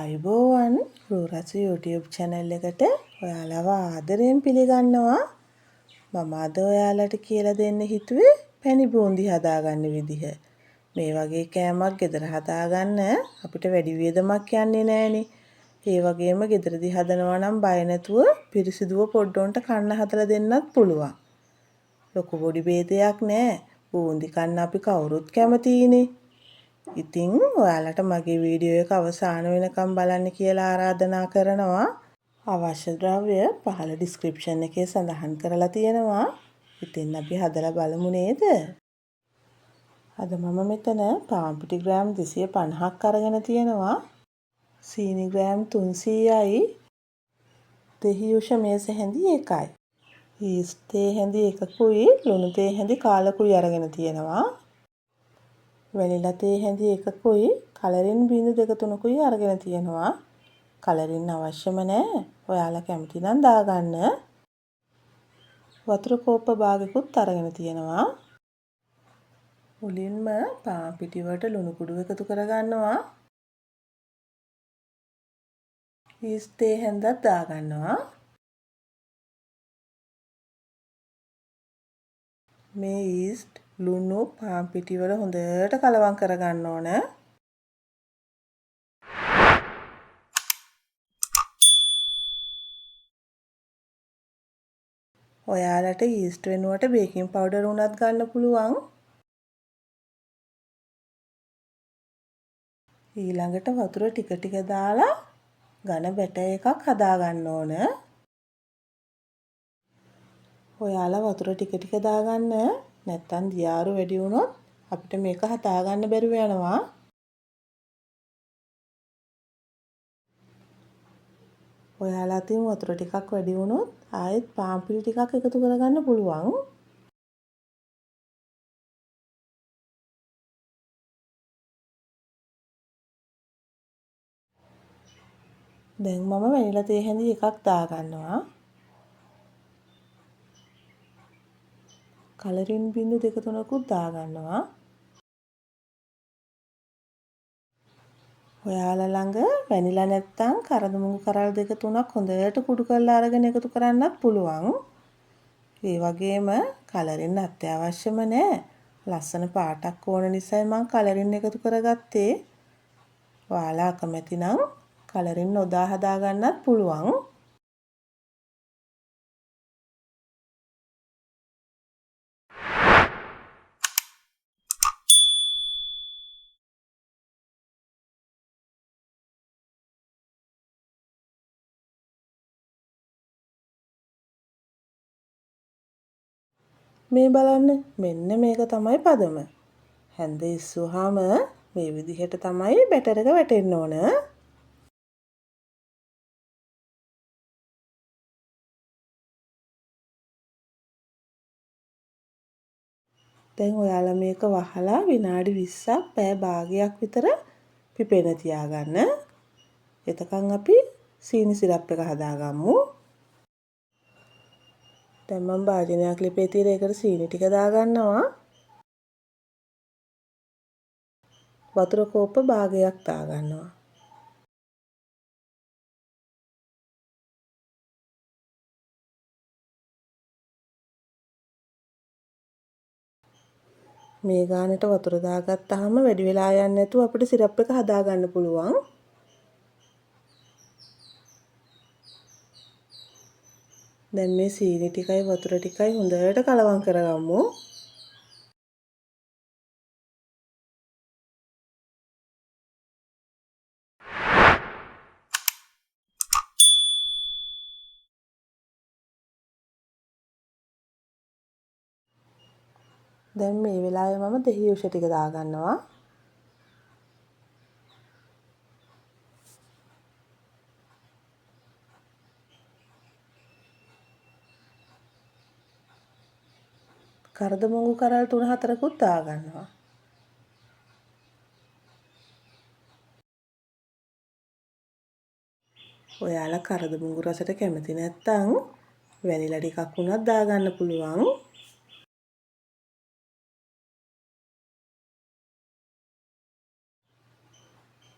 ආයුබෝවන් රූරස YouTube channel එකට ඔයාලව ආදරයෙන් පිළිගන්නවා. මම අද ඔයාලට කියලා දෙන්න හිතුවේ පැණි බූන්දි හදාගන්න විදිහ. මේ වගේ කෑමක් ගෙදර හදාගන්න අපිට වැඩි වියදමක් යන්නේ නැහනේ. ඒ වගේම ගෙදරදී හදනවා නම් බය නැතුව පිරිසිදුව පොඩ්ඩොන්ට කන්න හදලා දෙන්නත් පුළුවන්. ලොකු පොඩි ભેදයක් නැහැ. බූන්දි කන්න අපි කවුරුත් කැමතියිනේ. ඉතින් ඔයාලට මගේ වීඩියෝ එක අවසාන වෙනකම් බලන්න කියලා ආරාධනා කරනවා. අවශ්‍ය ද්‍රව්‍ය පහළ ඩිස්ක්‍රිප්ෂන් එකේ සඳහන් කරලා තියෙනවා. ඉතින් අපි හදලා බලමු නේද? අද මම මෙතන පාන් පිටි ග්‍රෑම් 250ක් අරගෙන තියෙනවා. සීනි ග්‍රෑම් 300යි. දෙහි උෂ මේස හැඳි 1යි. ඊස්ට් තේ හැඳි 1කුයි ලුණු තේ හැඳි කාලකුයි අරගෙන තියෙනවා. වැනිලා තේ හැඳි 1කුයි කලරින් බිඳු 2-3කුයි අරගෙන තියෙනවා. කලරින් අවශ්‍යම නැහැ. ඔයාලා කැමති නම් දාගන්න. වතුර කෝප්ප භාගයකුත් අරගෙන තියෙනවා. මුලින්ම පාන් පිටි වලට ලුණු කුඩු එකතු කරගන්නවා. ඊස්ට් තේ හැඳක් දාගන්නවා. මේ ඊස්ට් ලුණු පාන් පිටි වල හොඳට කලවම් කරගන්න ඕන. ඔයාලට ඊස්ට් වෙනුවට බේකින් පවුඩර් උනත් ගන්න පුළුවන්. ඊළඟට වතුර ටික ටික දාලා ඝන බැටර් එකක් හදා ගන්න ඕන. ඔයාලා වතුර ටික ටික දාගන්න. නැත්තම් දියාරු වැඩි වුණොත් අපිට මේක හදා ගන්න බැරුව යනවා. ඔයාලා අතින් වතුර ටිකක් වැඩි වුණොත් ආයෙත් පාන් පිටි ටිකක් එකතු කරගන්න පුළුවන්. දැන් මම වැනිලා තේ හැඳි එකක් දාගන්නවා. කලරින් බිඳු 2-3කුත් දාගන්නවා. ඔයාලා ළඟ වැනිලා නැත්තම් කරදමුඟු කරල් 2-3ක් හොඳට කුඩු කරලා අරගෙන එකතු කරන්නත් පුළුවන්. ඒ වගේම කලරින් අත්‍යවශ්‍යම නැහැ. ලස්සන පාටක් ඕන නිසා මම කලරින් එකතු කරගත්තේ. ඔයාලා අකමැති නම් කලරින් නොදා හදා ගන්නත් පුළුවන්. මේ බලන්න මෙන්න මේක තමයි පදම. හැන්ද ඉස්සුවාම මේ විදිහට තමයි බැටර් එක වැටෙන්න ඕන. දැන් ඔයාලා මේක වහලා විනාඩි 20ක් පැය භාගයක් විතර පිපෙන තියාගන්න. එතකන් අපි සීනි සිරප් එක හදාගමු. දැන් මම භාජනයක් ලිපේ තියලා ඒකට සීනි ටික දාගන්නවා. වතුර කෝප්ප භාගයක් දාගන්නවා. මේ ගානට වතුර දාගත්තාම වැඩි වෙලා යන්නේ නැතුව අපිට සිරප් එක හදාගන්න පුළුවන්. දැන් මේ සීනි ටිකයි වතුර ටිකයි හොඳට කලවම් කරගමු. දැන් මේ වෙලාවේ මම දෙහි උෂ ටික දාගන්නවා. කරදමුඟු කරල් 3-4කුත් දාගන්නවා. ඔයාලා කරදමුඟු රසට කැමති නැත්නම් වැනිලා ටිකක් උනත් දාගන්න පුළුවන්.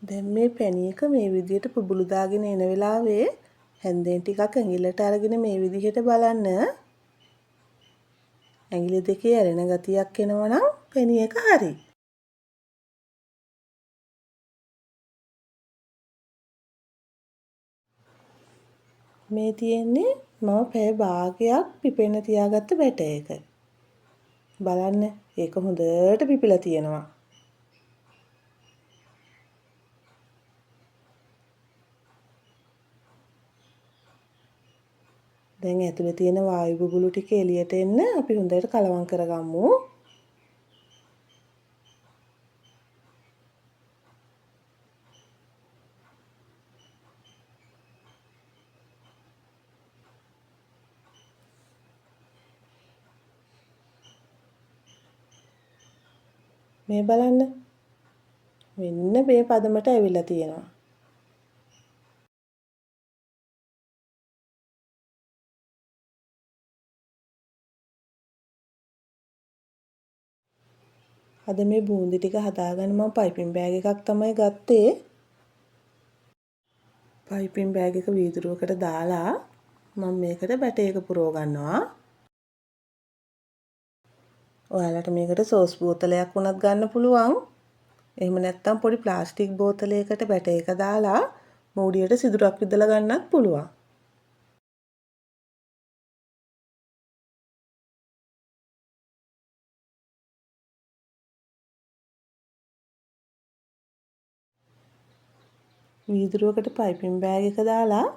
දැන් මේ පැණි එක මේ විදිහට පුබුළු දාගෙන එන වෙලාවේ හැන්දෙන් ටිකක් ඇඟිල්ලට අරගෙන මේ විදිහට බලන්න. ඇඟිලි දෙකේ ඇලෙන ගතියක් එනවා නම් පැණි එක හරි. මේ තියෙන්නේ මම පැය භාගයක් පිපෙන්න තියාගත්ත බැටර් එක. බලන්න ඒක හොඳට පිපිලා තියෙනවා. දැන් ඇතුලේ තියෙන වායු බුබුලු ටික එළියට එන්න අපි හොඳට කලවම් කරගමු. මේ බලන්න. මෙන්න මේ පදමට ඇවිල්ලා තියෙනවා. අද මේ බූන්දි ටික හදාගන්න මම පයිපින් බෑග් එකක් තමයි ගත්තේ. පයිපින් බෑග් එක වීදුරුවකට දාලා මම මේකට බැටර් එක පුරව ගන්නවා. ඔයාලට මේකට සෝස් බෝතලයක් වුණත් ගන්න පුළුවන්. එහෙම නැත්නම් පොඩි ප්ලාස්ටික් බෝතලයකට බැටර් එක දාලා මූඩියට සිදුරක් විදලා ගන්නත් පුළුවන්. වීදුරුවකට පයිපින් බෑග් එක දාලා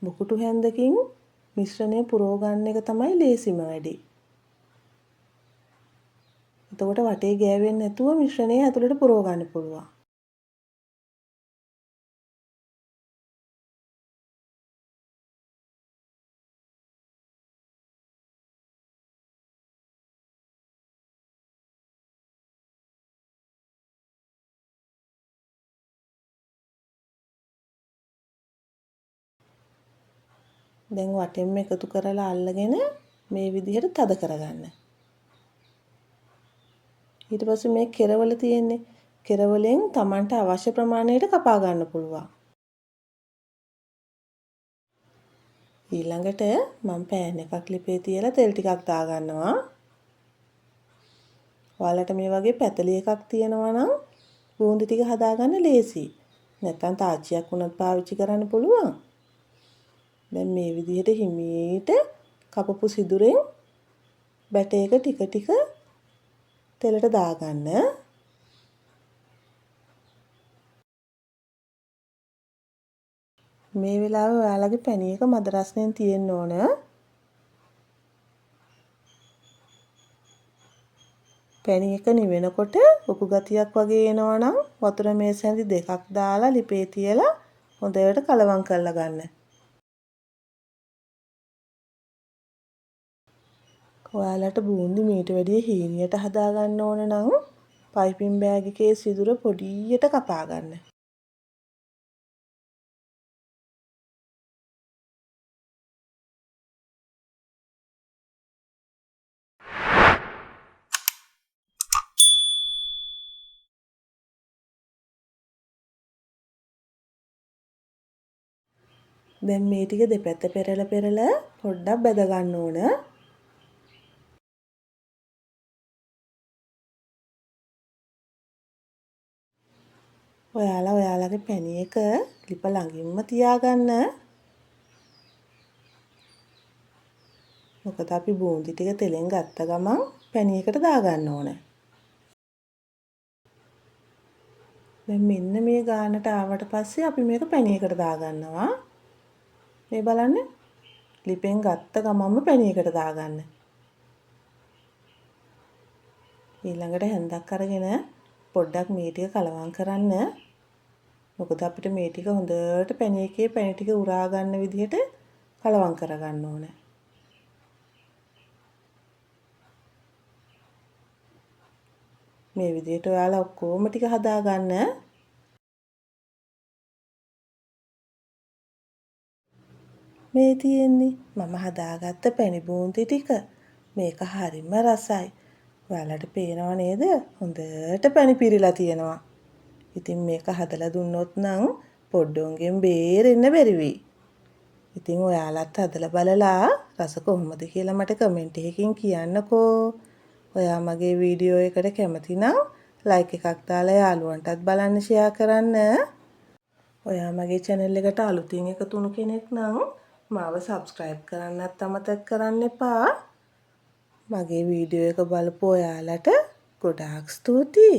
මුකුටු හැන්දකින් මිශ්‍රණය පුරව ගන්න එක තමයි ලේසිම වැඩේ. එතකොට වටේ ගෑවෙන්නේ නැතුව මිශ්‍රණය ඇතුළට පුරව ගන්න පුළුවන්. දැන් වටෙන්ම එකතු කරලා අල්ලගෙන මේ විදිහට තද කරගන්න. ඊට පස්සේ මේ කෙරවල තියෙන්නේ කෙරවලෙන් Tamanට අවශ්‍ය ප්‍රමාණයට කපා ගන්න පුළුවන්. ඊළඟට මම පෑන් එකක් ලිපේ තියලා තෙල් ටිකක් දා ගන්නවා. ඔයාලට මේ වගේ පැතලි එකක් තියෙනවා නම් බූන්දි ටික හදාගන්න ලේසි. නැත්නම් තාච්චියක් උනත් පාවිච්චි කරන්න පුළුවන්. දැන් මේ විදිහට හිමීට කපපු සිදුරෙන් බැටර් එක ටික ටික තෙලට දාගන්න. මේ වෙලාවේ ඔයාලගේ පැණි එක මද රස්නෙන් තියෙන්න ඕන. පැණි එක නිවෙනකොට උකු ගතියක් වගේ එනවා නම් වතුර මේස් හැඳි දෙකක් දාලා ලිපේ තියලා හොඳට කලවම් කරලා ගන්න. ඔයාලට බූන්දි මීට වැඩිය හීනියට හදා ගන්න ඕන නම් පයිපින් බෑග් එකේ සිදුර පොඩියට කපා ගන්න. දැන් මේ ටික දෙපැත්ත පෙරලා පොඩ්ඩක් බැද ගන්න ඕන. ඔයාලගේ පැණි එක ලිප ළඟින්ම තියාගන්න. මොකද අපි බූන්දි ටික තෙලෙන් ගත්ත ගමන් පැණි එකට දාගන්න ඕන. දැන් මෙන්න මේ ගානට ආවට පස්සේ අපි මේක පැණි එකට දාගන්නවා. මේ බලන්න. ලිපෙන් ගත්ත ගමන්ම පැණි එකට දාගන්න. ඊළඟට හැන්දක් අරගෙන පොඩ්ඩක් මේ ටික කලවම් කරන්න. මොකද අපිට මේ ටික හොඳට පැණි එකේ පැණි ටික උරා ගන්න විදිහට කලවම් කරගන්න ඕන. මේ විදිහට ඔයාලා ඔක්කොම ටික හදාගන්න. මේ තියෙන්නේ මම හදාගත්ත පැණි බූන්දි ටික. මේක හරිම රසයි. ඔයාලට පේනව නේද? හොඳට පැණි පිරීලා තියෙනවා. ඉතින් මේක හදලා දුන්නොත් නම් පොඩ්ඩොන්ගෙන් බේරෙන්න බැරි වෙයි. ඉතින් ඔයාලත් හදලා බලලා රස කොහොමද කියලා මට කමෙන්ට් එකකින් කියන්නකෝ. ඔයා මගේ වීඩියෝ එකට කැමති නම් ලයික් එකක් දාලා යාළුවන්ටත් බලන්න ෂෙයා කරන්න. ඔයා මගේ channel එකට අලුතින් එකතු වුණු කෙනෙක් නම් මාව subscribe කරන්නත් අමතක කරන්න එපා. මගේ වීඩියෝ එක බලපු ඔයාලට ගොඩාක් ස්තුතියි.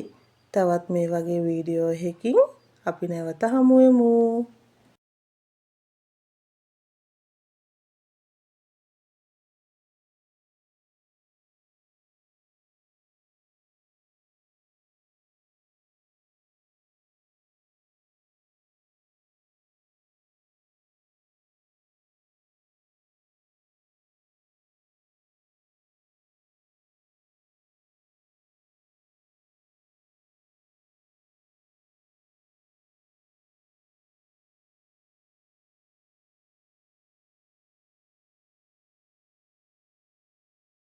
තවත් මේ වගේ වීඩියෝ එකකින් අපි නැවත හමු වෙමු.